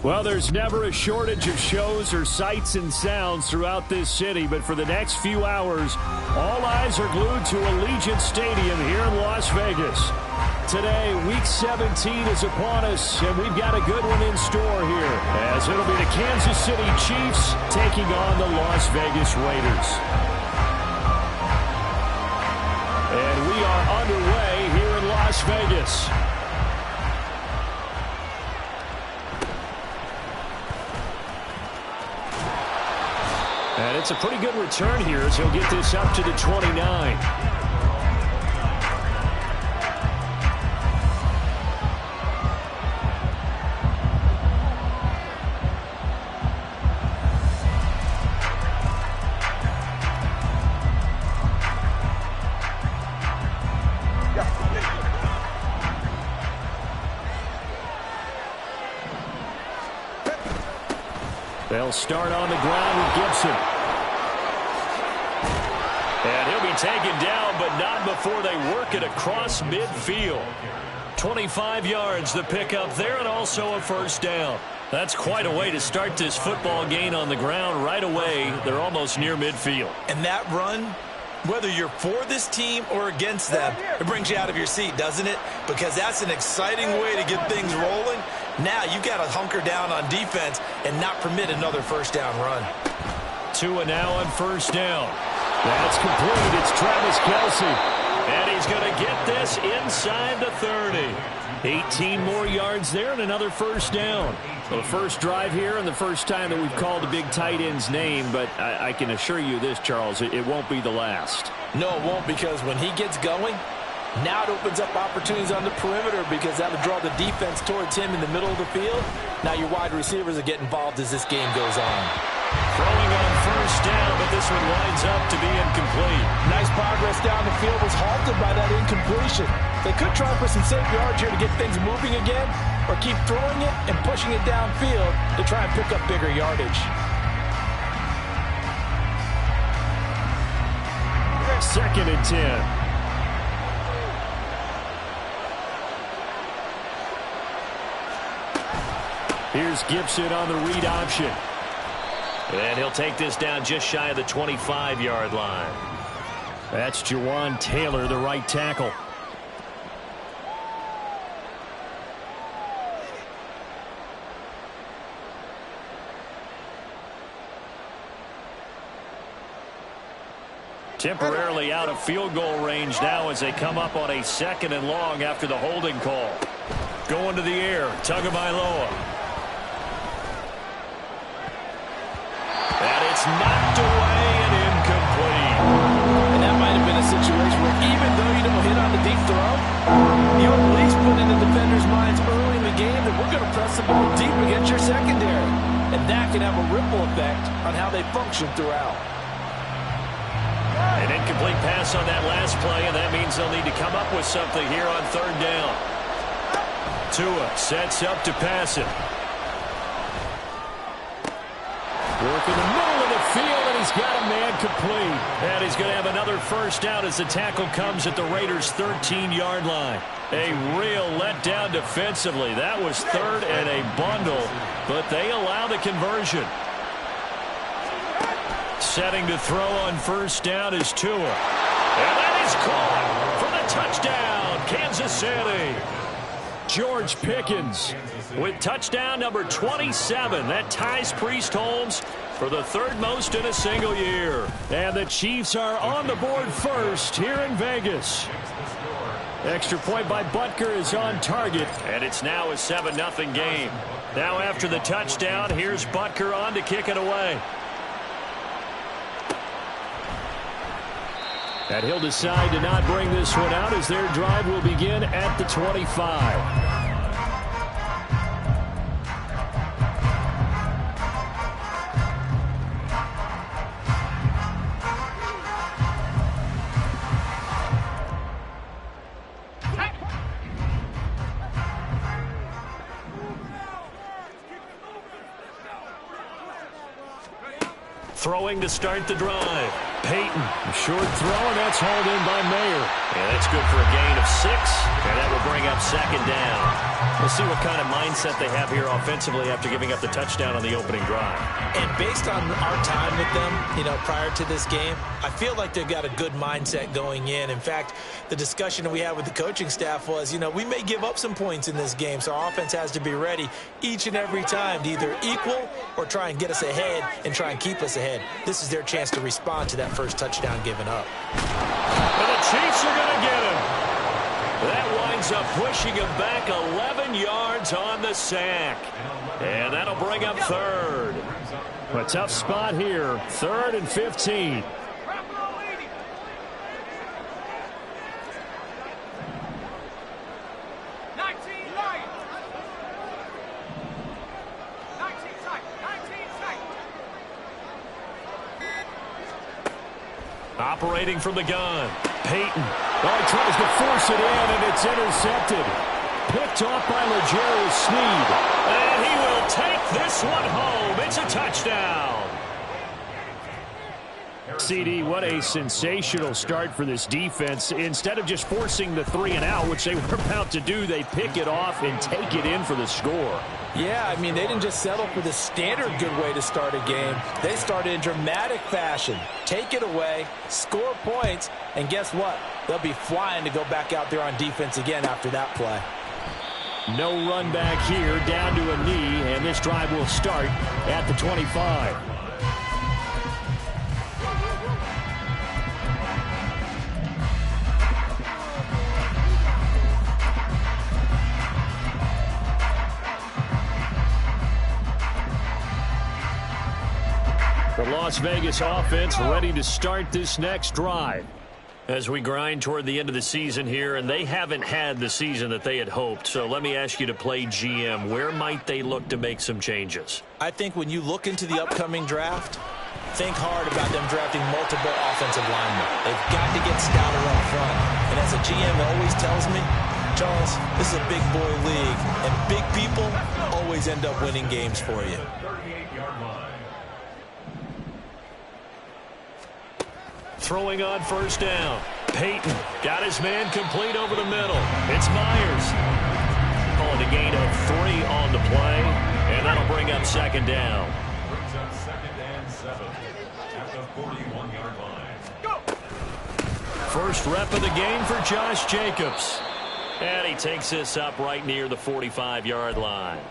Well, there's never a shortage of shows or sights and sounds throughout this city, but for the next few hours, all eyes are glued to Allegiant Stadium here in Las Vegas. Today, Week 17 is upon us, and we've got a good one in store here, as it'll be the Kansas City Chiefs taking on the Las Vegas Raiders. And we are underway here in Las Vegas. And it's a pretty good return here as he'll get this up to the 29. They'll start on the ground with Gibson. And he'll be taken down, but not before they work it across midfield. 25 yards the pickup there, and also a first down. That's quite a way to start this football game on the ground right away. They're almost near midfield. And that run, whether you're for this team or against them, it brings you out of your seat, doesn't it? Because that's an exciting way to get things rolling. Now you got to hunker down on defense and not permit another first down run. Tua now on first down. That's complete. It's Travis Kelce. And he's going to get this inside the 30. 18 more yards there and another first down. So the first drive here and the first time that we've called the big tight end's name, but I can assure you this, Charles, it won't be the last. No, it won't, because when he gets going, now it opens up opportunities on the perimeter, because that would draw the defense towards him in the middle of the field. Now your wide receivers will get involved as this game goes on. Throwing on first down, but this one winds up to be incomplete. Nice progress down the field, was halted by that incompletion. They could try for some safe yards here to get things moving again, or keep throwing it and pushing it downfield to try and pick up bigger yardage. Second and 10. Here's Gibson on the read option. And he'll take this down just shy of the 25-yard line. That's Jawan Taylor, the right tackle. Temporarily out of field goal range now as they come up on a second and long after the holding call. Going to the air, Tagovailoa. And it's knocked away and incomplete. And that might have been a situation where even though you don't hit on the deep throw, you at least put in the defenders' minds early in the game that we're going to press the ball deep against your secondary. And that can have a ripple effect on how they function throughout. An incomplete pass on that last play, and that means they'll need to come up with something here on third down. Tua sets up to pass it. Work in the middle of the field, and he's got a man complete. And he's going to have another first down as the tackle comes at the Raiders' 13-yard line. A real letdown defensively. That was third and a bundle, but they allow the conversion. Setting to throw on first down is Tua. And that is caught for the touchdown, Kansas City. George Pickens with touchdown number 27. That ties Priest Holmes for the third most in a single year. And the Chiefs are on the board first here in Vegas. Extra point by Butker is on target, and it's now a 7-0 game. Now after the touchdown, here's Butker on to kick it away. And he'll decide to not bring this one out as their drive will begin at the 25. Throwing to start the drive. Peyton, short throw, and that's hauled in by Mayer. And that's good for a gain of 6, and that will bring up second down. We'll see what kind of mindset they have here offensively after giving up the touchdown on the opening drive. And based on our time with them, prior to this game, I feel like they've got a good mindset going in. In fact, the discussion we had with the coaching staff was, we may give up some points in this game, so our offense has to be ready each and every time to either equal or try and get us ahead and try and keep us ahead. This is their chance to respond to that first touchdown given up. And the Chiefs are going to get him. That winds up pushing him back 11 yards on the sack. And that'll bring up third. A tough spot here, 3rd and 15. Operating from the gun, Peyton. Oh, he tries to force it in, and it's intercepted. Picked off by L'Jarius Sneed. And he will take this one home. It's a touchdown. CD, what a sensational start for this defense. Instead of just forcing the 3-and-out, which they were about to do, they pick it off and take it in for the score. Yeah, they didn't just settle for the standard good way to start a game. They started in dramatic fashion. Take it away, score points, and guess what? They'll be flying to go back out there on defense again after that play. No run back here, down to a knee, and this drive will start at the 25. The Las Vegas offense ready to start this next drive. As we grind toward the end of the season here, and they haven't had the season that they had hoped. So let me ask you to play GM. Where might they look to make some changes? I think when you look into the upcoming draft, think hard about them drafting multiple offensive linemen. They've got to get stouter up front. And as a GM always tells me, Charles, this is a big boy league, and big people always end up winning games for you. Throwing on first down. Peyton got his man complete over the middle. It's Myers. Calling a gain of 3 on the play, and that'll bring up second down. Brings up 2nd and 7 at the 41-yard line. First rep of the game for Josh Jacobs. And he takes this up right near the 45-yard line.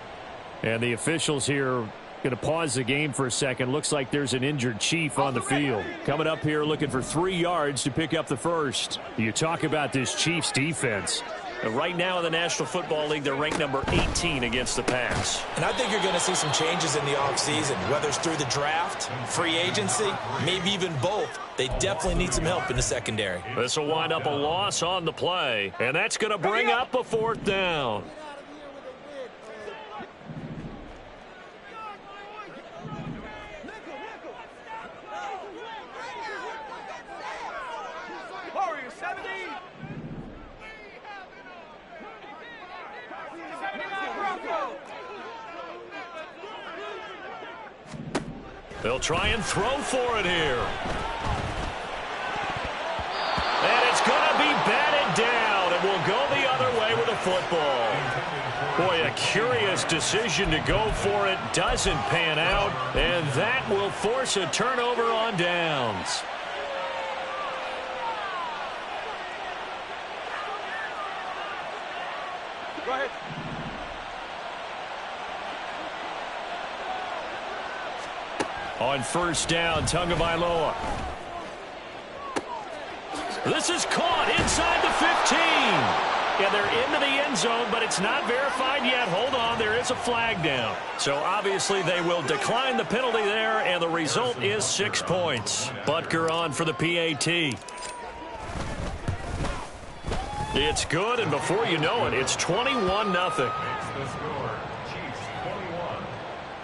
And the officials here going to pause the game for a second. Looks like there's an injured Chief on the field. Coming up here looking for 3 yards to pick up the first. You talk about this Chiefs defense. Right now in the National Football League, they're ranked number 18 against the pass. And I think you're going to see some changes in the offseason, whether it's through the draft, free agency, maybe even both. They definitely need some help in the secondary. This will wind up a loss on the play, and that's going to bring up a 4th down. They'll try and throw for it here. And it's going to be batted down, and we'll go the other way with the football. Boy, a curious decision to go for it. Doesn't pan out, and that will force a turnover on downs. Go ahead. On first down, Tagovailoa. This is caught inside the 15. Yeah, they're into the end zone, but it's not verified yet. Hold on, there is a flag down. So obviously they will decline the penalty there, and the result is 6 points. Butker on for the PAT. It's good, and before you know it, it's 21-0. That's the score. Chiefs 21,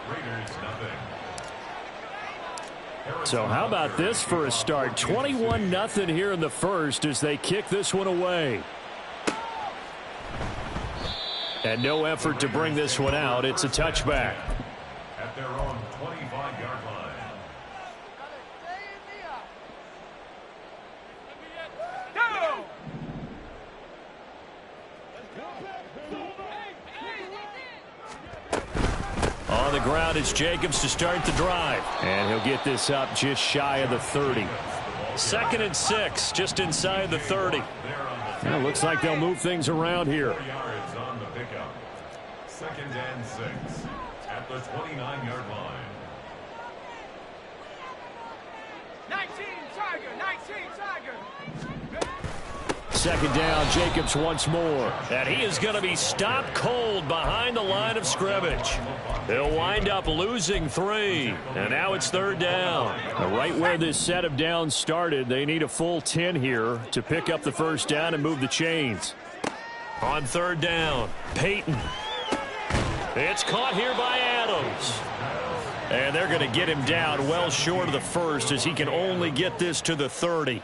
Raiders 0. So how about this for a start? 21-0 here in the first as they kick this one away. And no effort to bring this one out. It's a touchback. At their own 25-yard line. ground. It's Jacobs to start the drive. And he'll get this up just shy of the 30. 2nd and 6, just inside the 30. Well, looks like they'll move things around here. 2nd and 6 at the 29-yard line. 19 Tiger, 19 Tiger. 2nd down, Jacobs once more. And he is going to be stopped cold behind the line of scrimmage. They'll wind up losing 3. And now it's 3rd down. Right where this set of downs started, they need a full 10 here to pick up the 1st down and move the chains. On 3rd down, Peyton. It's caught here by Adams. And they're going to get him down well short of the 1st as he can only get this to the 30.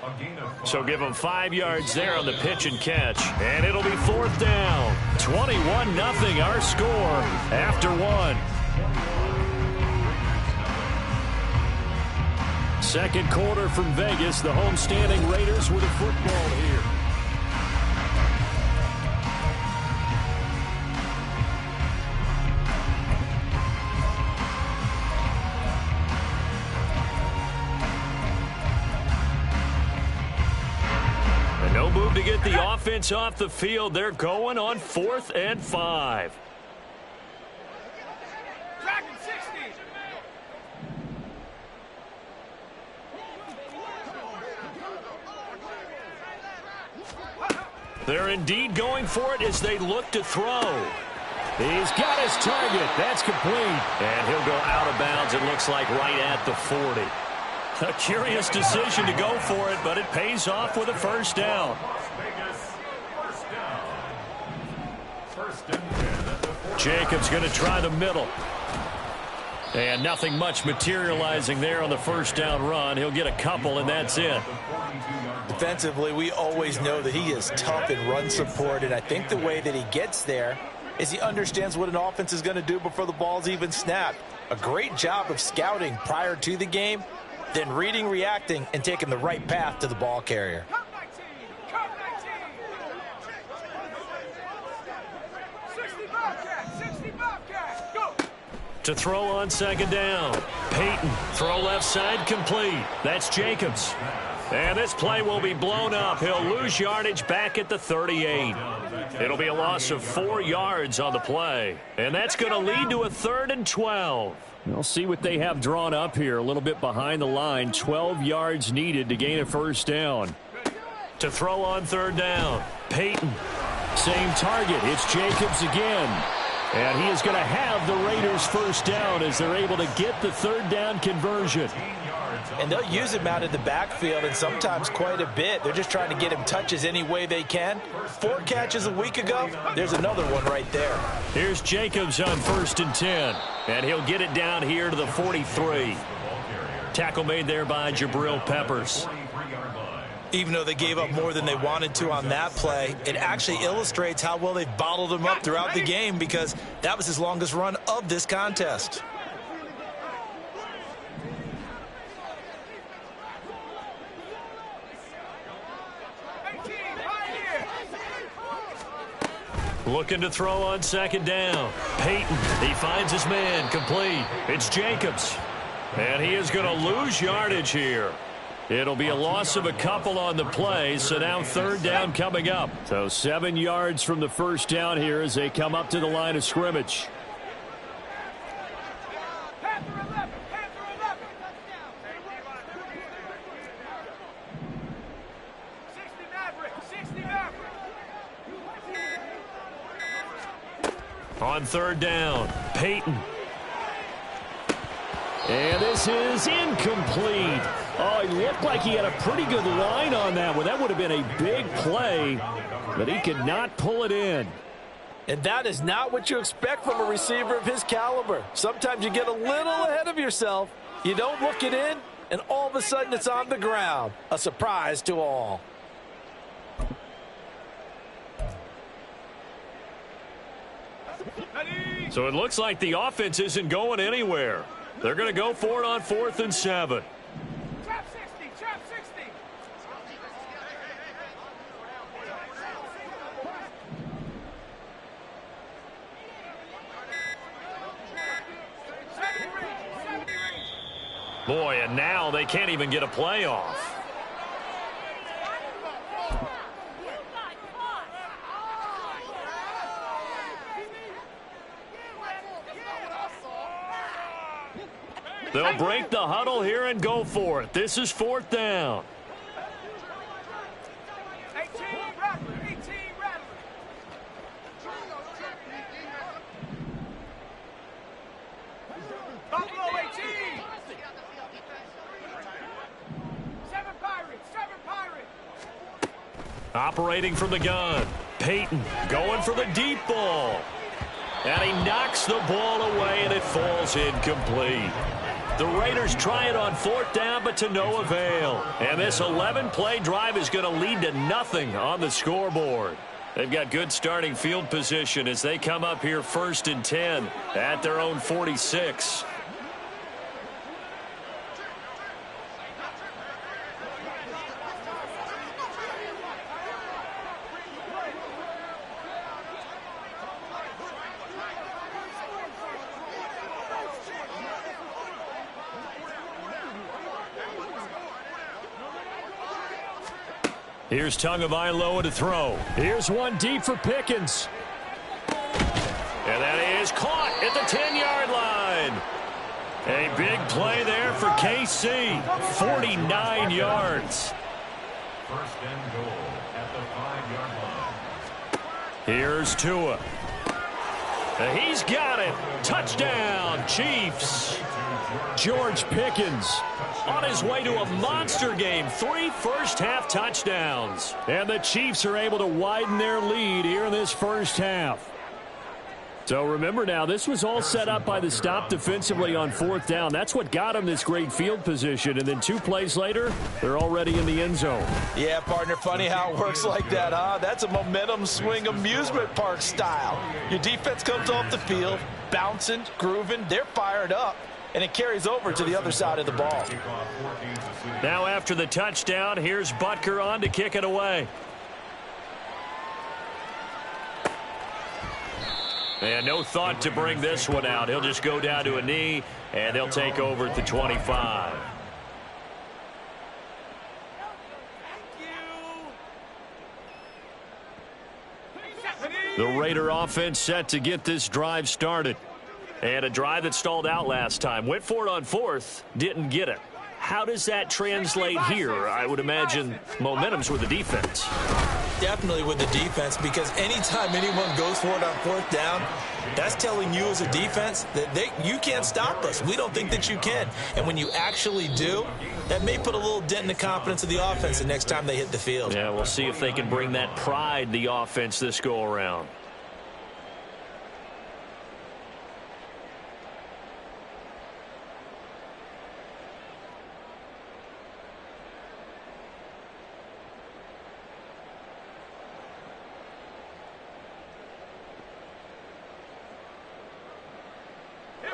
So give him 5 yards there on the pitch and catch. And it'll be 4th down. 21-0 our score after 1. 2nd quarter from Vegas. The homestanding Raiders with a football here. No move to get the offense off the field. They're going on 4th and 5. Dragon 60. They're indeed going for it as they look to throw. He's got his target. That's complete. And he'll go out of bounds, it looks like, right at the 40. A curious decision to go for it, but it pays off with a 1st down. Jacobs going to try the middle. And nothing much materializing there on the 1st down run. He'll get a couple, and that's it. Defensively, we always know that he is tough in run support, and I think the way that he gets there is he understands what an offense is going to do before the ball's even snapped. A great job of scouting prior to the game, then reading, reacting, and taking the right path to the ball carrier. Come 19. Come 19. 60 Bobcat. 60 Bobcat. Go. To throw on 2nd down. Peyton, throw left side, complete. That's Jacobs. And this play will be blown up. He'll lose yardage back at the 38. It'll be a loss of 4 yards on the play. And that's going to lead to a 3rd and 12. We'll see what they have drawn up here. A little bit behind the line. 12 yards needed to gain a 1st down. To throw on 3rd down. Peyton. Same target. It's Jacobs again. And he is going to have the Raiders' 1st down as they're able to get the 3rd down conversion. And they'll use him out in the backfield, and sometimes quite a bit. They're just trying to get him touches any way they can. 4 catches a week ago. There's another one right there. Here's Jacobs on 1st and 10. And he'll get it down here to the 43. Tackle made there by Jabril Peppers. Even though they gave up more than they wanted to on that play, it actually illustrates how well they've bottled him up throughout the game, because that was his longest run of this contest. Looking to throw on 2nd down. Peyton, he finds his man, complete. It's Jacobs. And he is going to lose yardage here. It'll be a loss of a couple on the play, so now 3rd down coming up. So 7 yards from the 1st down here as they come up to the line of scrimmage. On 3rd down, Peyton. And this is incomplete. Oh, it looked like he had a pretty good line on that one. That would have been a big play, but he could not pull it in. And that is not what you expect from a receiver of his caliber. Sometimes you get a little ahead of yourself. You don't look it in, and all of a sudden it's on the ground. A surprise to all. So it looks like the offense isn't going anywhere. They're going to go for it on 4th and 7. Trap 60, trap 60. Boy, and now they can't even get a play off. They'll break the huddle here and go for it. This is 4th down. 18 Rattler, 18 Rattler. Buffalo 18. 7 Pirates, 7 Pirates. Operating from the gun. Peyton going for the deep ball. And he knocks the ball away, and it falls incomplete. The Raiders try it on 4th down, but to no avail. And this 11-play drive is going to lead to nothing on the scoreboard. They've got good starting field position as they come up here 1st and 10 at their own 46. Here's Tagovailoa to throw. Here's one deep for Pickens. And that is caught at the 10-yard line. A big play there for KC. 49 yards. 1st and goal at the 5-yard line. Here's Tua. And he's got it. Touchdown, Chiefs. George Pickens on his way to a monster game. 3 first-half touchdowns. And the Chiefs are able to widen their lead here in this first half. So remember now, this was all set up by the stop defensively on 4th down. That's what got them this great field position. And then 2 plays later, they're already in the end zone. Yeah, partner, funny how it works like that, huh? That's a momentum swing amusement park style. Your defense comes off the field, bouncing, grooving, they're fired up, and it carries over to the other side of the ball. Now after the touchdown, here's Butker on to kick it away. And no thought to bring this one out. He'll just go down to a knee, and they'll take over at the 25. The Raider offense set to get this drive started. And a drive that stalled out last time. Went for it on 4th, didn't get it. How does that translate here? I would imagine momentum's with the defense. Definitely with the defense, because anytime anyone goes for it on 4th down, that's telling you as a defense that you can't stop us. We don't think that you can. And when you actually do, that may put a little dent in the confidence of the offense the next time they hit the field. Yeah, we'll see if they can bring that pride, the offense, this go-around.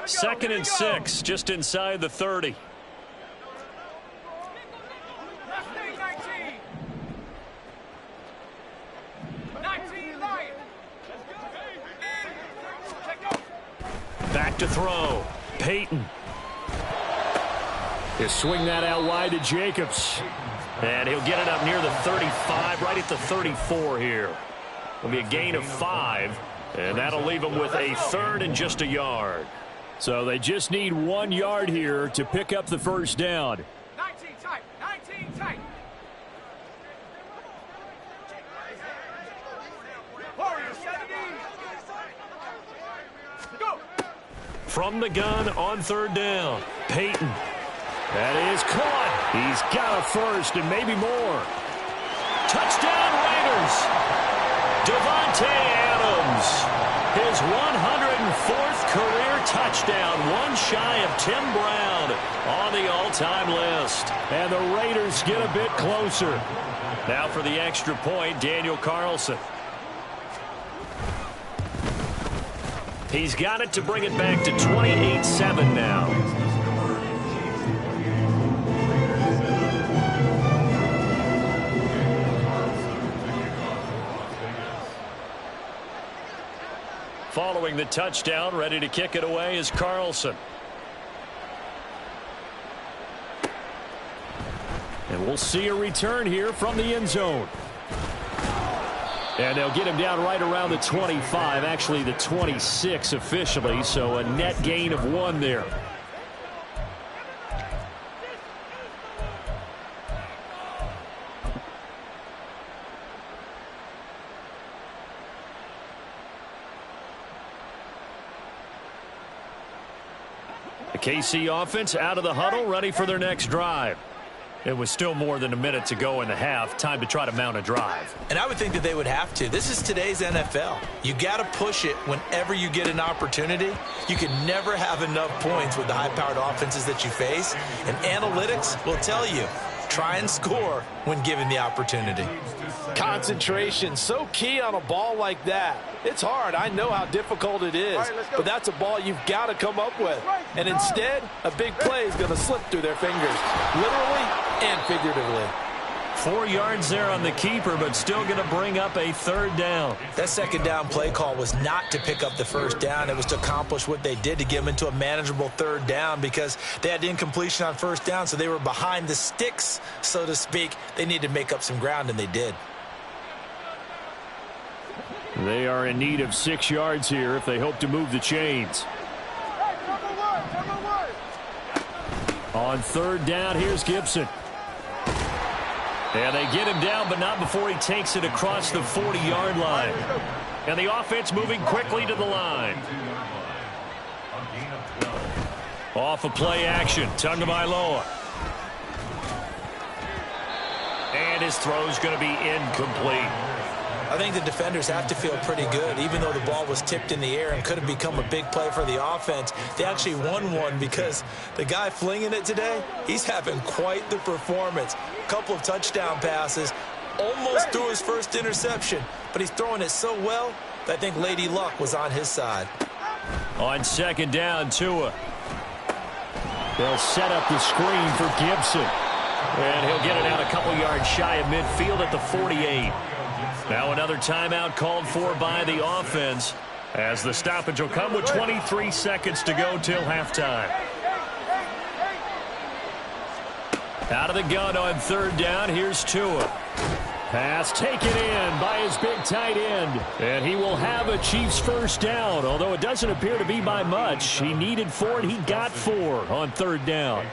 Second and 6, just inside the 30. Back to throw. Peyton. He'll swing that out wide to Jacobs. And he'll get it up near the 35, right at the 34 here. It'll be a gain of 5, and that'll leave him with a 3rd and just a yard. So they just need 1 yard here to pick up the first down. 19 tight, 19 tight. Warriors 70. Go. From the gun on 3rd down, Peyton. That is caught. He's got a first and maybe more. Touchdown Raiders. Devontae Adams. His 104th career touchdown, one shy of Tim Brown on the all-time list. And the Raiders get a bit closer. Now for the extra point, Daniel Carlson. He's got it to bring it back to 28-7 now. Following the touchdown, ready to kick it away is Carlson. And we'll see a return here from the end zone. And they'll get him down right around the 25, actually the 26 officially, so a net gain of 1 there. The KC offense out of the huddle, ready for their next drive. It was still more than a minute to go in the half. Time to try to mount a drive. And I would think that they would have to. This is today's NFL. You got to push it whenever you get an opportunity. You can never have enough points with the high-powered offenses that you face. And analytics will tell you, try and score when given the opportunity. Concentration, so key on a ball like that. It's hard. I know how difficult it is, but that's a ball you've got to come up with. And instead, a big play is going to slip through their fingers, literally and figuratively. 4 yards there on the keeper, but still going to bring up a 3rd down. That 2nd down play call was not to pick up the 1st down. It was to accomplish what they did, to get them into a manageable 3rd down, because they had incompletion on 1st down, so they were behind the sticks, so to speak. They needed to make up some ground, and they did. They are in need of 6 yards here if they hope to move the chains. On 3rd down, here's Gibson. And they get him down, but not before he takes it across the 40-yard line. And the offense moving quickly to the line. Off of play action, Tagovailoa. And his throw's going to be incomplete. I think the defenders have to feel pretty good. Even though the ball was tipped in the air and could have become a big play for the offense, they actually won one because the guy flinging it today, he's having quite the performance. A couple of touchdown passes, almost threw his first interception, but he's throwing it so well that I think Lady Luck was on his side. On 2nd down, Tua. They'll set up the screen for Gibson. And he'll get it out a couple yards shy of midfield at the 48. Now another timeout called for by the offense as the stoppage will come with 23 seconds to go till halftime. Out of the gun on 3rd down, here's Tua. Pass taken in by his big tight end. And he will have a Chiefs 1st down, although it doesn't appear to be by much. He needed 4 and he got 4 on 3rd down.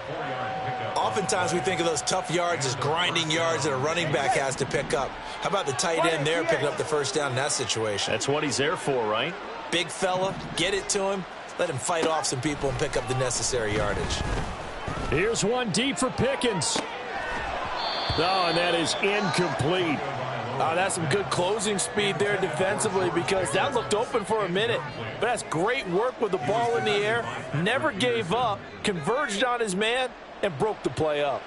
Oftentimes we think of those tough yards as grinding yards that a running back has to pick up. How about the tight end there picking up the 1st down in that situation? That's what he's there for, right? Big fella, get it to him, let him fight off some people and pick up the necessary yardage. Here's one deep for Pickens. Oh, and that is incomplete. That's some good closing speed there defensively, because that looked open for a minute. But that's great work with the ball in the air. Never gave up, converged on his man, and broke the play up.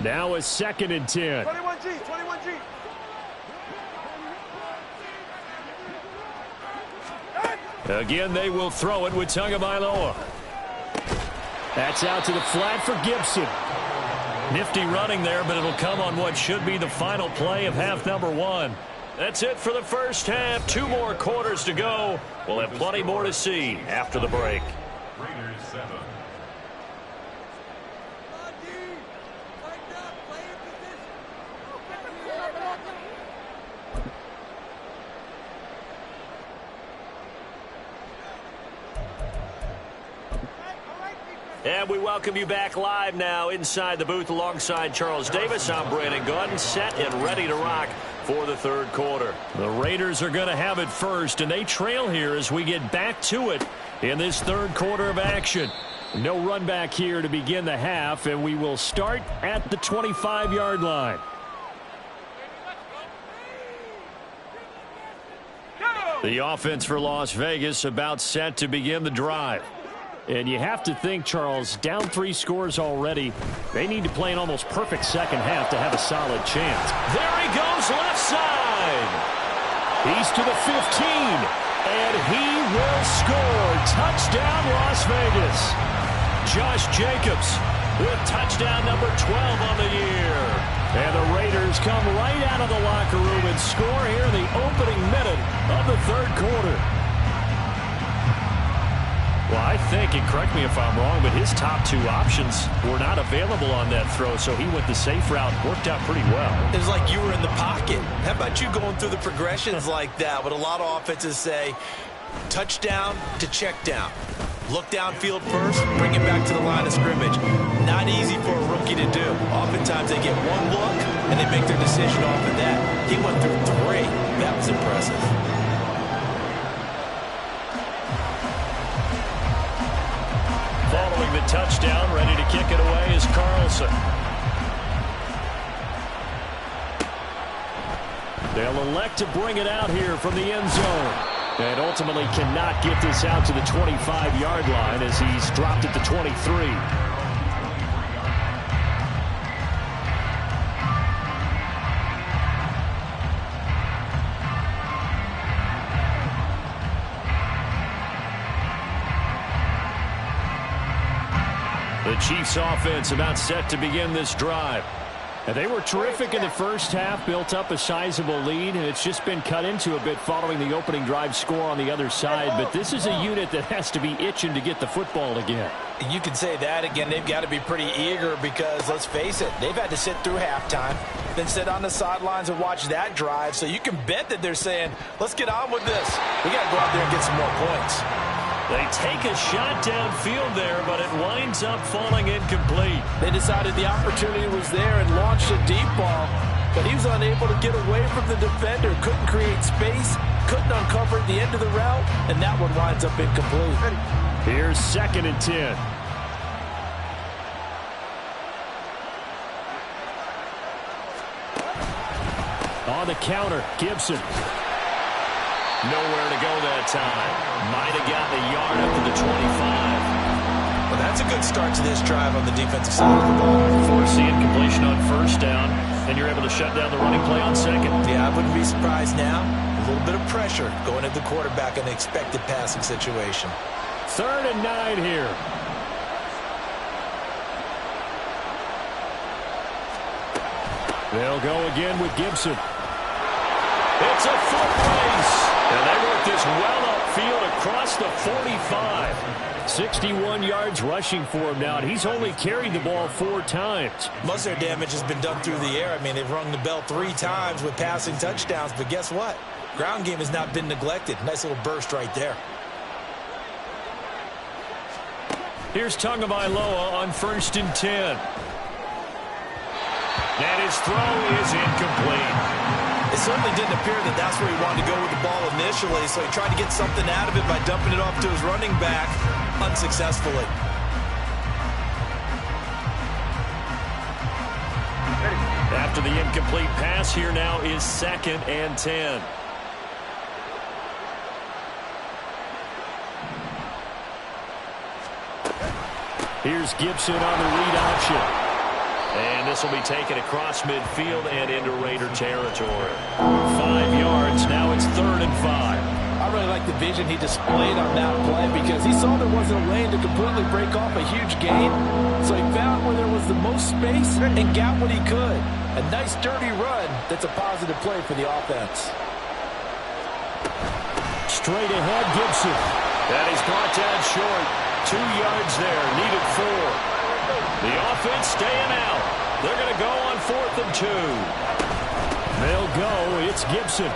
Now a 2nd and 10. 21G, 21G. Again, they will throw it with Tagovailoa. That's out to the flat for Gibson. Nifty running there, but it'll come on what should be the final play of half number 1. That's it for the 1st half. 2 more quarters to go. We'll have plenty more to see after the break. Raiders 7. And we welcome you back live now inside the booth alongside Charles Davis. I'm Brandon Gunn, set and ready to rock for the 3rd quarter. The Raiders are going to have it first, and they trail here as we get back to it in this 3rd quarter of action. No run back here to begin the half, and we will start at the 25-yard line. The offense for Las Vegas about set to begin the drive. And you have to think, Charles, down 3 scores already. They need to play an almost perfect 2nd half to have a solid chance. There he goes, left side. He's to the 15. And he will score. Touchdown, Las Vegas. Josh Jacobs with touchdown number 12 on the year. And the Raiders come right out of the locker room and score here in the opening minute of the 3rd quarter. Well, I think, and correct me if I'm wrong, but his top two options were not available on that throw, so he went the safe route. Worked out pretty well. It was like you were in the pocket. How about you going through the progressions like that? What a lot of offenses say, touchdown to check down. Look downfield first, bring it back to the line of scrimmage. Not easy for a rookie to do. Oftentimes they get one look, and they make their decision off of that. He went through three. That was impressive. Following the touchdown, ready to kick it away is Carlson. They'll elect to bring it out here from the end zone. And ultimately cannot get this out to the 25-yard line as he's dropped at the 23. The Chiefs offense about set to begin this drive. And they were terrific in the first half, built up a sizable lead, and it's just been cut into a bit following the opening drive score on the other side. But this is a unit that has to be itching to get the football again. You can say that again. They've got to be pretty eager because, let's face it, they've had to sit through halftime, then sit on the sidelines and watch that drive. So you can bet that they're saying, let's get on with this. We got to go out there and get some more points. They take a shot downfield there, but it winds up falling incomplete. They decided the opportunity was there and launched a deep ball, but he was unable to get away from the defender. Couldn't create space, couldn't uncover the end of the route, and that one winds up incomplete. Here's 2nd and 10. On the counter, Gibson. Nowhere to go that time. Might have gotten a yard up to the 25. Well, that's a good start to this drive on the defensive side of the ball. Force the incompletion on first down, and you're able to shut down the running play on second. Yeah, I wouldn't be surprised now. A little bit of pressure going at the quarterback in an expected passing situation. 3rd and 9 here. They'll go again with Gibson. It's a foot race. And they work this well upfield across the 45. 61 yards rushing for him now, and he's only carried the ball 4 times. Most of their damage has been done through the air. I mean, they've rung the bell 3 times with passing touchdowns, but guess what? Ground game has not been neglected. Nice little burst right there. Here's Tagovailoa on 1st and 10. And his throw is incomplete. It certainly didn't appear that that's where he wanted to go with the ball initially, so he tried to get something out of it by dumping it off to his running back unsuccessfully. After the incomplete pass, here now is 2nd and 10. Here's Gibson on the read option. And this will be taken across midfield and into Raider territory. 5 yards. Now it's 3rd and 5. I really like the vision he displayed on that play because he saw there wasn't a lane to completely break off a huge gain. So he found where there was the most space and got what he could. A nice, dirty run that's a positive play for the offense. Straight ahead, Gibson. And he's brought down short. 2 yards there. Needed 4. The offense staying out. They're going to go on 4th and 2. They'll go. It's Gibson.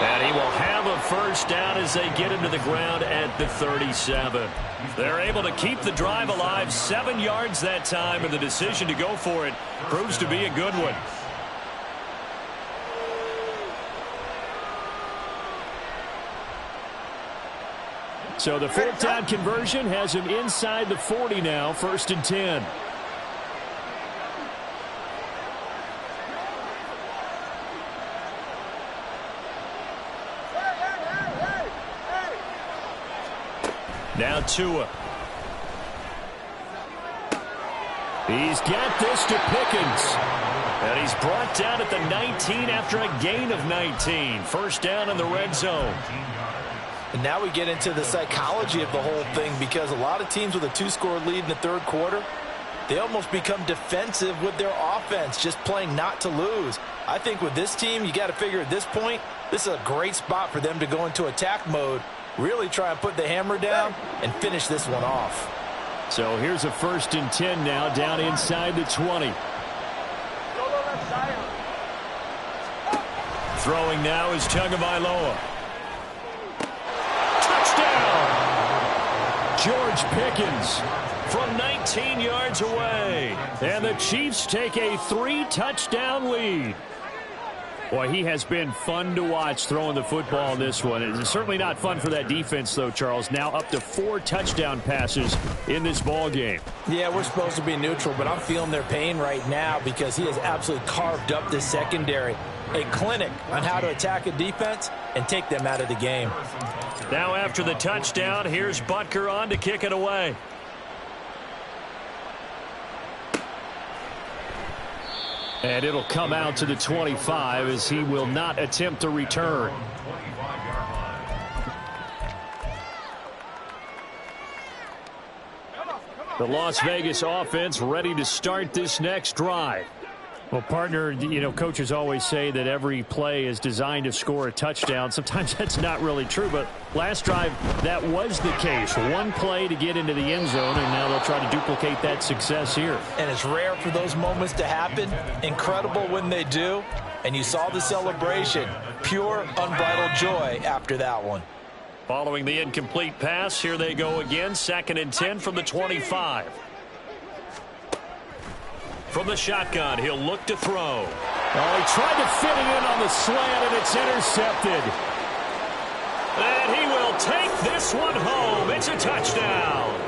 And he will have a first down as they get him to the ground at the 37. They're able to keep the drive alive. 7 yards that time, and the decision to go for it proves to be a good one. So the 4th down conversion has him inside the 40 now, 1st and 10. Now Tua. He's got this to Pickens. And he's brought down at the 19 after a gain of 19. First down in the red zone. And now we get into the psychology of the whole thing because a lot of teams with a 2-score lead in the 3rd quarter, they almost become defensive with their offense, just playing not to lose. I think with this team, you got to figure at this point, this is a great spot for them to go into attack mode Really try and put the hammer down and finish this one off. So here's a 1st and 10 now, down inside the 20. Throwing now is Tagovailoa. Touchdown! George Pickens from 19 yards away. And the Chiefs take a 3-touchdown lead. Boy, he has been fun to watch throwing the football in this one. It's certainly not fun for that defense, though, Charles. Now up to 4 touchdown passes in this ball game. Yeah, we're supposed to be neutral, but I'm feeling their pain right now because he has absolutely carved up this secondary. A clinic on how to attack a defense and take them out of the game. Now after the touchdown, here's Butker on to kick it away. And it'll come out to the 25 as he will not attempt to return. The Las Vegas offense ready to start this next drive. Well, partner, you know, coaches always say that every play is designed to score a touchdown. Sometimes that's not really true, but last drive, that was the case. One play to get into the end zone, and now they'll try to duplicate that success here. And it's rare for those moments to happen. Incredible when they do. And you saw the celebration. Pure, unbridled joy after that one. Following the incomplete pass, here they go again. 2nd and 10 from the 25. From the shotgun, he'll look to throw. Oh, he tried to fit it in on the slant, and it's intercepted. And he will take this one home. It's a touchdown.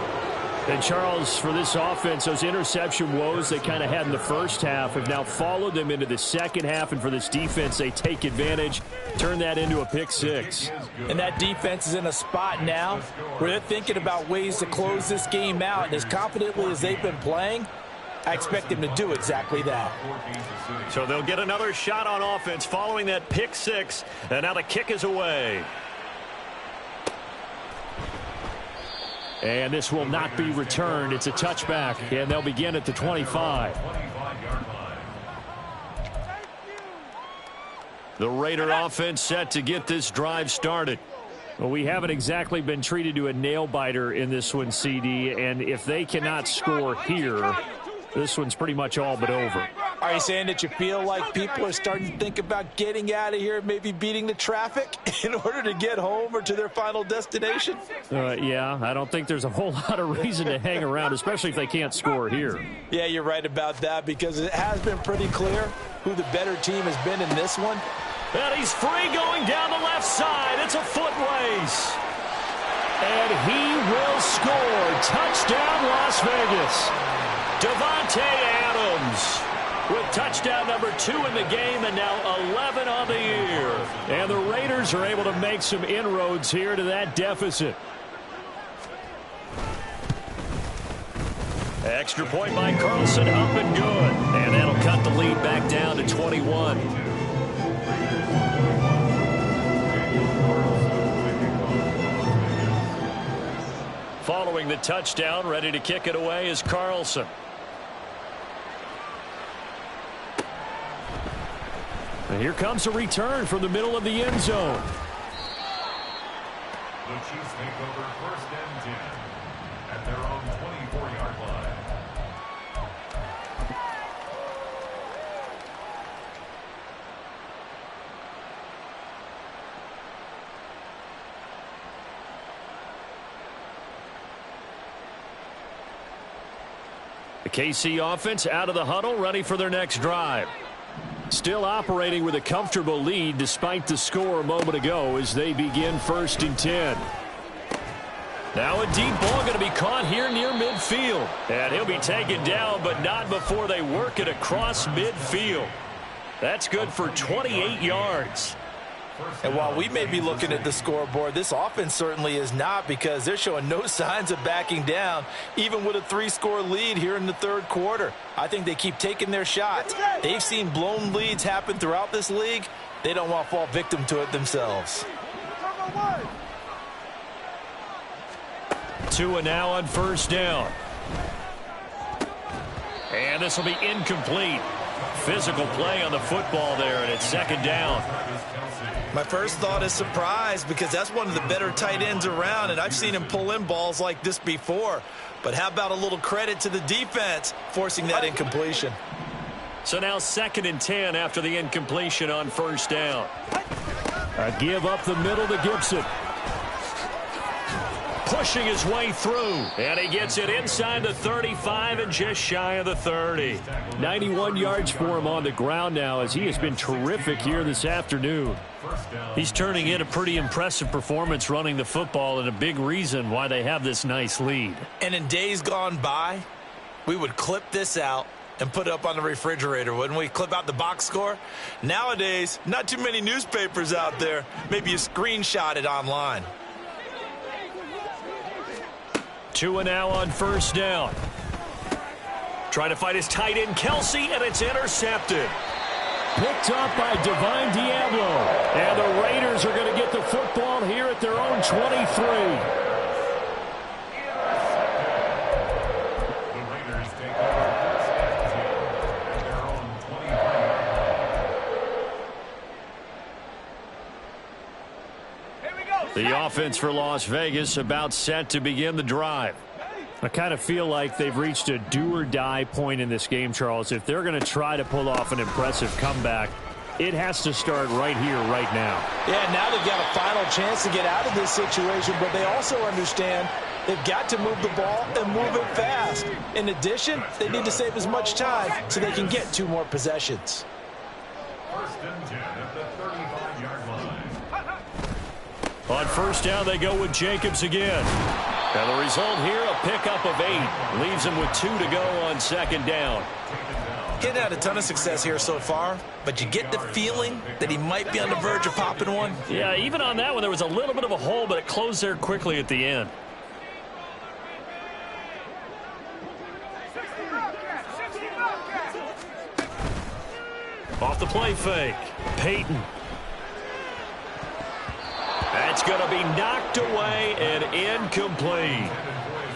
And, Charles, for this offense, those interception woes they kind of had in the first half have now followed them into the second half. And for this defense, they take advantage, turn that into a pick 6. And that defense is in a spot now where they're thinking about ways to close this game out. And as confidently as they've been playing, I expect them to do exactly that. So they'll get another shot on offense following that pick 6. And now the kick is away. And this will not be returned. It's a touchback, and they'll begin at the 25. The Raider offense set to get this drive started. Well, we haven't exactly been treated to a nail-biter in this one, CD, and if they cannot score here, this one's pretty much all but over. Are you saying that you feel like people are starting to think about getting out of here, maybe beating the traffic in order to get home or to their final destination? Yeah, I don't think there's a whole lot of reason to hang around, especially if they can't score here. Yeah, you're right about that because it has been pretty clear who the better team has been in this one. And he's free going down the left side. It's a foot race. And he will score. Touchdown, Las Vegas. Davante Adams with touchdown number 2 in the game and now 11 on the year. And the Raiders are able to make some inroads here to that deficit. Extra point by Carlson, up and good. And that'll cut the lead back down to 21. Following the touchdown, ready to kick it away is Carlson. And here comes a return from the middle of the end zone. The Chiefs take over 1st and 10 at their own 24-yard line. The KC offense out of the huddle, ready for their next drive. Still operating with a comfortable lead despite the score a moment ago as they begin 1st and 10. Now a deep ball going to be caught here near midfield. And he'll be taken down, but not before they work it across midfield. That's good for 28 yards. And while we may be looking at the scoreboard, this offense certainly is not because they're showing no signs of backing down, even with a 3-score lead here in the 3rd quarter. I think they keep taking their shots. They've seen blown leads happen throughout this league. They don't want to fall victim to it themselves. Tua now on 1st down. And this will be incomplete. Physical play on the football there, and it's second down. My first thought is surprise, because that's one of the better tight ends around, and I've seen him pull in balls like this before. But how about a little credit to the defense forcing that incompletion? So now 2nd and 10 after the incompletion on first down. A give up the middle to Gibson. Pushing his way through, and he gets it inside the 35 and just shy of the 30. 91 yards for him on the ground now, as he has been terrific here this afternoon. He's turning in a pretty impressive performance running the football, and a big reason why they have this nice lead. And in days gone by, we would clip this out and put it up on the refrigerator, wouldn't we? Clip out the box score. Nowadays, not too many newspapers out there. Maybe you screenshot it online. 2 and now on first down. Trying to fight his tight end, Kelsey, and it's intercepted. Picked up by Divine Diablo. And the Raiders are going to get the football here at their own 23. The offense for Las Vegas about set to begin the drive. I kind of feel like they've reached a do-or-die point in this game, Charles. If they're going to try to pull off an impressive comeback, it has to start right here, right now. Yeah, now they've got a final chance to get out of this situation, but they also understand they've got to move the ball and move it fast. In addition, they need to save as much time so they can get 2 more possessions. 1st and 10 at the 35-yard line. On first down, they go with Jacobs again. And the result here, a pickup of 8. Leaves him with 2 to go on 2nd down. Getting had a ton of success here so far, but you get the feeling that he might be on the verge of popping one. Yeah, even on that one, there was a little bit of a hole, but it closed there quickly at the end. Off the play fake. Peyton. That's going to be knocked away and incomplete.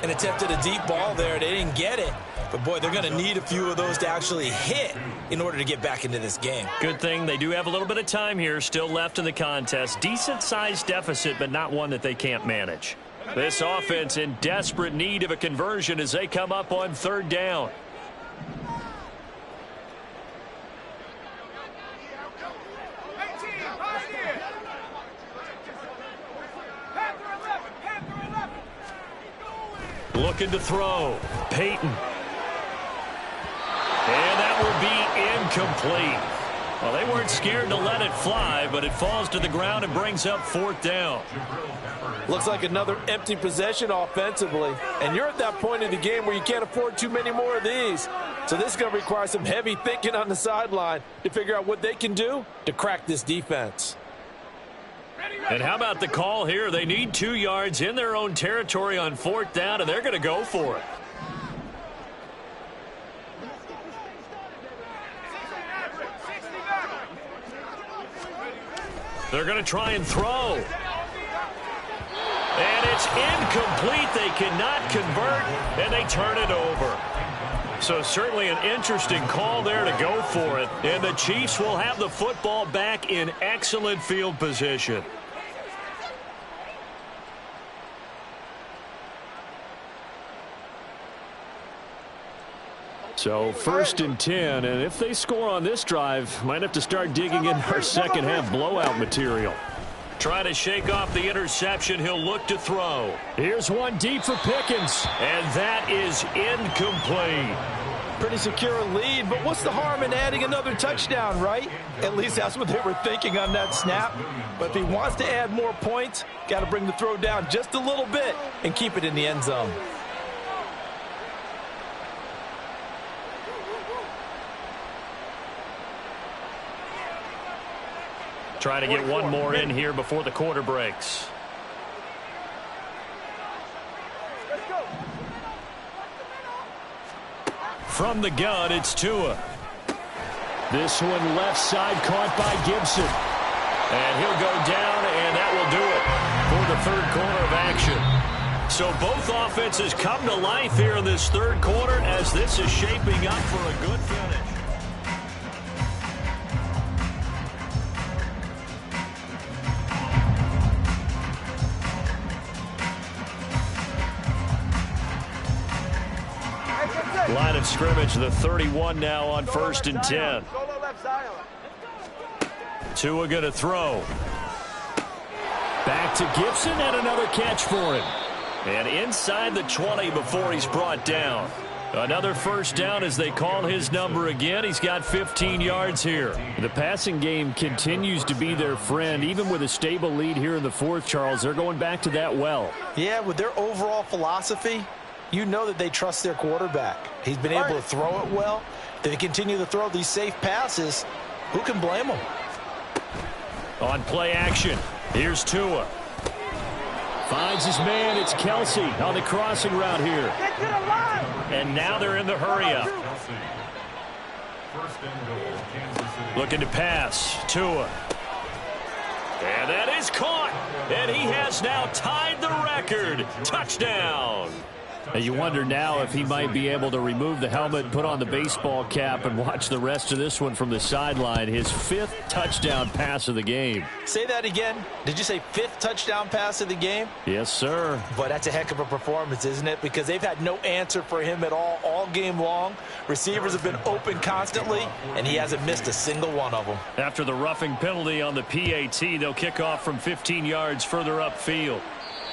And attempted a deep ball there. They didn't get it. But, boy, they're going to need a few of those to actually hit in order to get back into this game. Good thing they do have a little bit of time here still left in the contest. Decent-sized deficit, but not one that they can't manage. This offense in desperate need of a conversion as they come up on 3rd down. Looking to throw. Peyton. And that will be incomplete. Well, they weren't scared to let it fly, but it falls to the ground and brings up 4th down. Looks like another empty possession offensively. And you're at that point in the game where you can't afford too many more of these. So this is going to require some heavy thinking on the sideline to figure out what they can do to crack this defense. And how about the call here? They need 2 yards in their own territory on 4th down, and they're going to go for it. They're going to try and throw. And it's incomplete. They cannot convert, and they turn it over. So certainly an interesting call there to go for it. And the Chiefs will have the football back in excellent field position. So 1st and 10, and if they score on this drive, might have to start digging in our second half blowout material. Trying to shake off the interception, he'll look to throw. Here's one deep for Pickens, and that is incomplete. Pretty secure lead, but what's the harm in adding another touchdown, right? At least that's what they were thinking on that snap. But if he wants to add more points, got to bring the throw down just a little bit and keep it in the end zone. Trying to get one more in here before the quarter breaks. From the gun, it's Tua. This one left side caught by Gibson. And he'll go down, and that will do it for the 3rd quarter of action. So both offenses come to life here in this 3rd quarter as this is shaping up for a good finish. of scrimmage, the 31 now on 1st and 10. Tua going to throw. Back to Gibson and another catch for him. And inside the 20 before he's brought down. Another first down as they call his number again. He's got 15 yards here. The passing game continues to be their friend. Even with a stable lead here in the fourth, Charles, they're going back to that well. Yeah, with their overall philosophy, you know that they trust their quarterback. He's been able to throw it well. They continue to throw these safe passes. Who can blame them? On play action, here's Tua. Finds his man. It's Kelsey on the crossing route here. Get to the line. And now they're in the hurry-up. Looking to pass. Tua. And that is caught. And he has now tied the record. Touchdown. And you wonder now if he might be able to remove the helmet, put on the baseball cap, and watch the rest of this one from the sideline. His 5th touchdown pass of the game. Say that again. Did you say 5th touchdown pass of the game? Yes, sir. But that's a heck of a performance, isn't it? Because they've had no answer for him at all game long. Receivers have been open constantly, and he hasn't missed a single one of them. After the roughing penalty on the PAT, they'll kick off from 15 yards further upfield.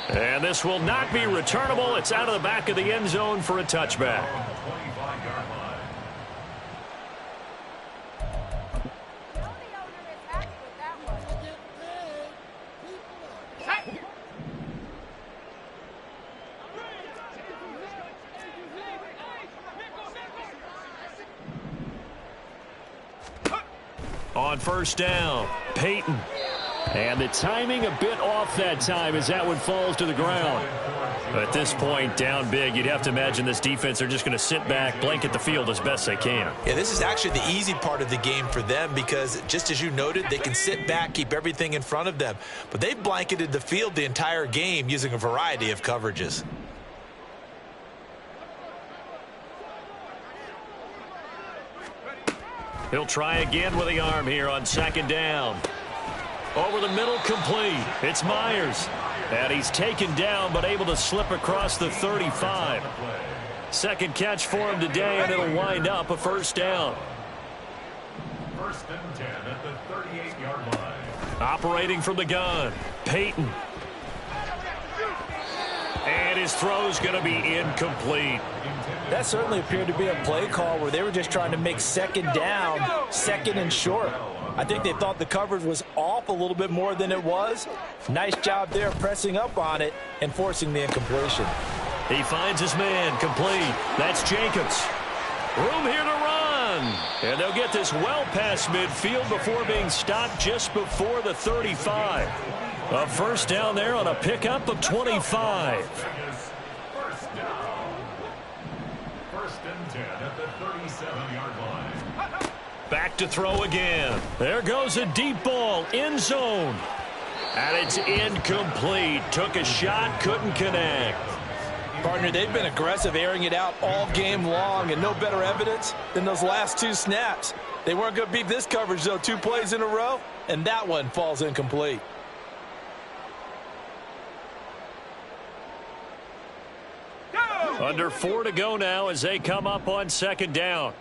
And this will not be returnable. It's out of the back of the end zone for a touchback. On first down, Peyton. And the timing a bit off that time as that one falls to the ground. At this point, down big, you'd have to imagine this defense are just going to sit back, blanket the field as best they can. Yeah, this is actually the easy part of the game for them because, just as you noted, they can sit back, keep everything in front of them. But they've blanketed the field the entire game using a variety of coverages. He'll try again with the arm here on 2nd down. Over the middle, complete. It's Myers. And he's taken down, but able to slip across the 35. 2nd catch for him today, and it'll wind up a first down. 1st and 10 at the 38-yard line. Operating from the gun, Peyton. And his throw's going to be incomplete. That certainly appeared to be a play call where they were just trying to make 2nd down, 2nd and short. I think they thought the coverage was off a little bit more than it was. Nice job there pressing up on it and forcing the incompletion. He finds his man, complete. That's Jacobs. Room here to run. And they'll get this well past midfield before being stopped just before the 35. A first down there on a pickup of 25. First down. 1st and 10 at the 37-yard line. Back to throw again. There goes a deep ball, end zone. And it's incomplete. Took a shot, couldn't connect. Partner, they've been aggressive, airing it out all game long, and no better evidence than those last 2 snaps. They weren't going to beat this coverage, though, 2 plays in a row, and that one falls incomplete. Under 4 to go now as they come up on 2nd down.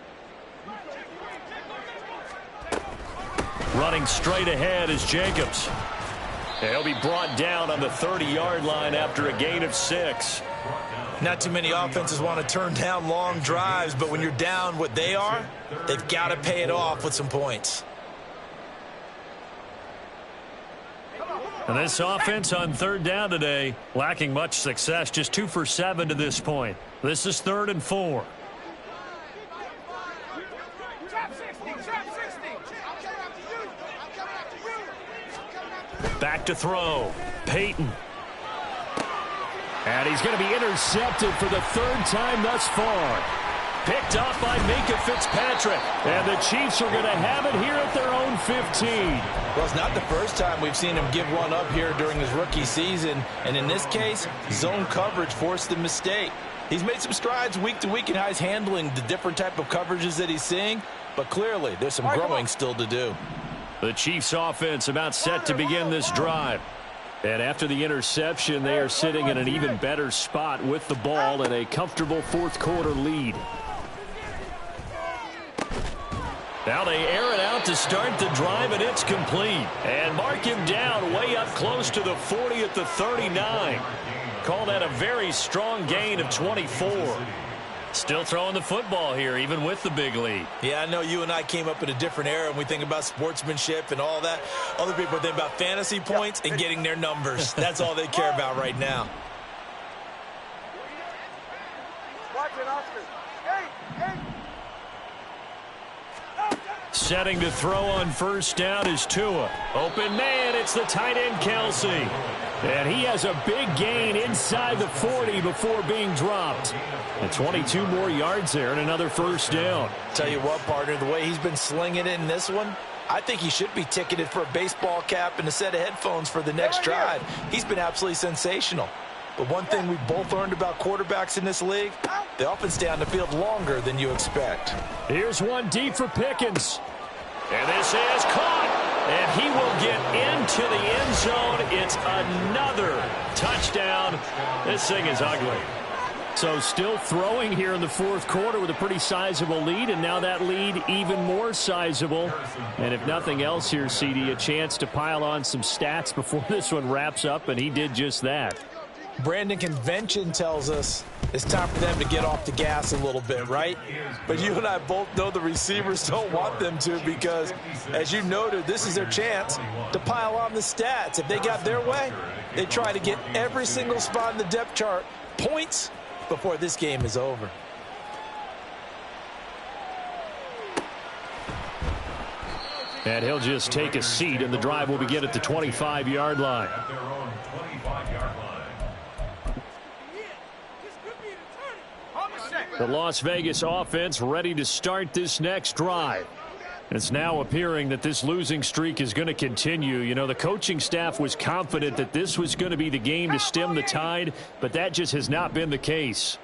Running straight ahead is Jacobs. He'll be brought down on the 30-yard line after a gain of 6. Not too many offenses want to turn down long drives, but when you're down what they are, they've got to pay it off with some points. And this offense on 3rd down today, lacking much success, just 2 for 7 to this point. This is 3rd and 4. Back to throw. Peyton. And he's going to be intercepted for the 3rd time thus far. Picked off by Minka Fitzpatrick. And the Chiefs are going to have it here at their own 15. Well, it's not the first time we've seen him give one up here during his rookie season. And in this case, zone coverage forced the mistake. He's made some strides week to week in how he's handling the different type of coverages that he's seeing. But clearly, there's some growing still to do. The Chiefs offense about set to begin this drive. And after the interception, they are sitting in an even better spot with the ball and a comfortable 4th quarter lead. Now they air it out to start the drive, and it's complete. And mark him down way up close to the 40 at the 39. Call that a very strong gain of 24. Still throwing the football here, even with the big lead. Yeah, I know you and I came up in a different era, and we think about sportsmanship and all that. Other people think about fantasy points and getting their numbers. That's all they care about right now. Setting to throw on first down is Tua. Open man, it's the tight end Kelsey. And he has a big gain inside the 40 before being dropped. And 22 more yards there and another first down. Tell you what, partner, the way he's been slinging it in this one, I think he should be ticketed for a baseball cap and a set of headphones for the next drive. He's been absolutely sensational. But one thing we've both learned about quarterbacks in this league, they often stay on the field longer than you expect. Here's one deep for Pickens. And this is caught. And he will get into the end zone. It's another touchdown. This thing is ugly. So still throwing here in the fourth quarter with a pretty sizable lead, and now that lead even more sizable. And if nothing else here, CD, a chance to pile on some stats before this one wraps up, and he did just that. Brandon, convention tells us it's time for them to get off the gas a little bit, right? But you and I both know the receivers don't want them to because, as you noted, this is their chance to pile on the stats. If they got their way, they try to get every single spot in the depth chart points before this game is over. And he'll just take a seat, and the drive will begin at the 25-yard line. The Las Vegas offense ready to start this next drive. It's now appearing that this losing streak is going to continue. You know, the coaching staff was confident that this was going to be the game to stem the tide, but that just has not been the case.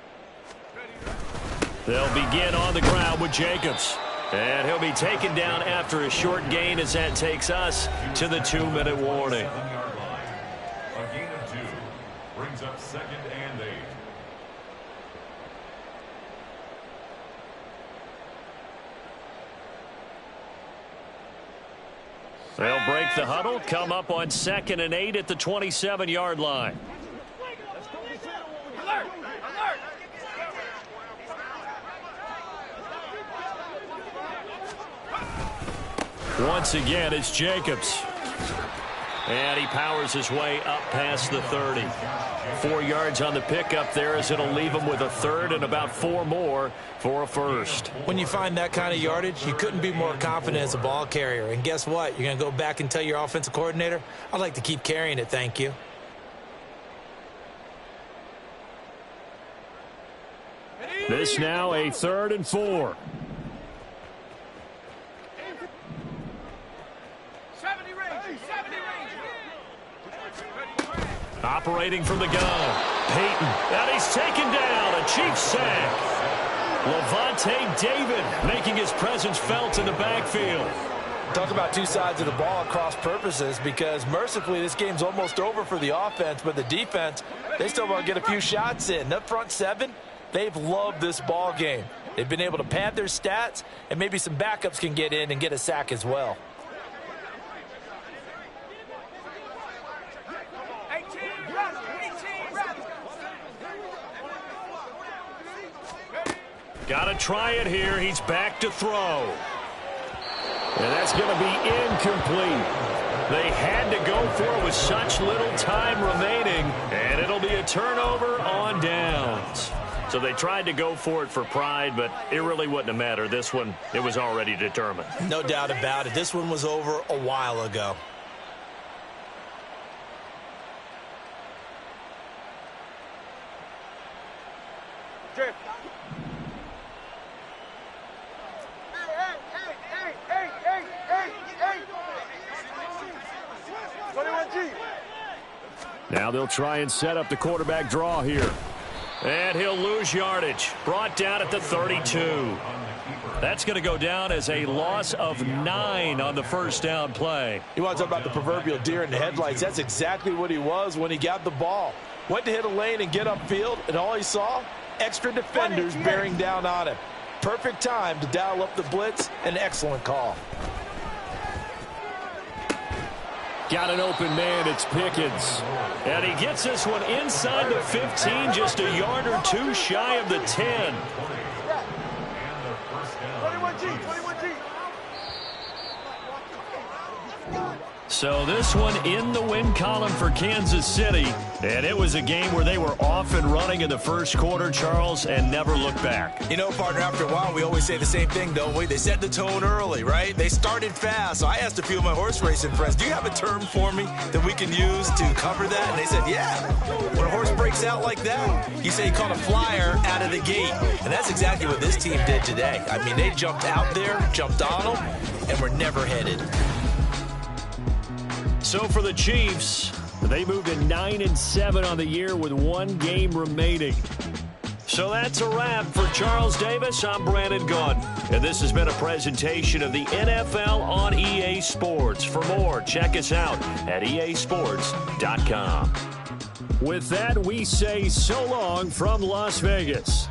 They'll begin on the ground with Jacobs. And he'll be taken down after a short gain as that takes us to the 2-minute warning. A gain of 2 brings up 2nd and 8. They'll break the huddle, come up on 2nd and 8 at the 27-yard line. Alert! Alert! Once again, it's Jacobs. And he powers his way up past the 30. 4 yards on the pickup there as it'll leave him with a third and about 4 more for a first. When you find that kind of yardage, you couldn't be more confident as a ball carrier. And guess what? You're going to go back and tell your offensive coordinator, I'd like to keep carrying it, thank you. This now a 3rd and 4. 70 range, 70 range. Operating from the gun. Peyton. And he's taken down. A Chiefs sack. Levante David making his presence felt in the backfield. Talk about two sides of the ball at cross purposes, because mercifully this game's almost over for the offense, but the defense, they still want to get a few shots in. That front 7, they've loved this ball game. They've been able to pad their stats, and maybe some backups can get in and get a sack as well. 18 rather, 18 rather. Got to try it here. He's back to throw. And that's going to be incomplete. They had to go for it with such little time remaining, and it'll be a turnover on downs. So they tried to go for it for pride, but it really wouldn't have mattered. This one, it was already determined. No doubt about it. This one was over a while ago. Drift. Now they'll try and set up the quarterback draw here. And he'll lose yardage. Brought down at the 32. That's going to go down as a loss of 9 on the first down play. You want to talk about the proverbial deer in the headlights. That's exactly what he was when he got the ball. Went to hit a lane and get upfield, and all he saw, extra defenders bearing down on him. perfect time to dial up the blitz. An excellent call. Got an open man, it's Pickens. And he gets this one inside the 15, just a yard or two shy of the 10. 21G, 21G. So this one in the win column for Kansas City. And it was a game where they were off and running in the first quarter, Charles, and never looked back. You know, partner, after a while, we always say the same thing, don't we? They set the tone early, right? They started fast. So I asked a few of my horse racing friends, do you have a term for me that we can use to cover that? And they said, yeah. When a horse breaks out like that, you say he caught a flyer out of the gate. And that's exactly what this team did today. I mean, they jumped out there, jumped on them, and were never headed. So for the Chiefs, they moved to 9-7 on the year with one game remaining. So that's a wrap. For Charles Davis, I'm Brandon Gunn. And this has been a presentation of the NFL on EA Sports. For more, check us out at easports.com. With that, we say so long from Las Vegas.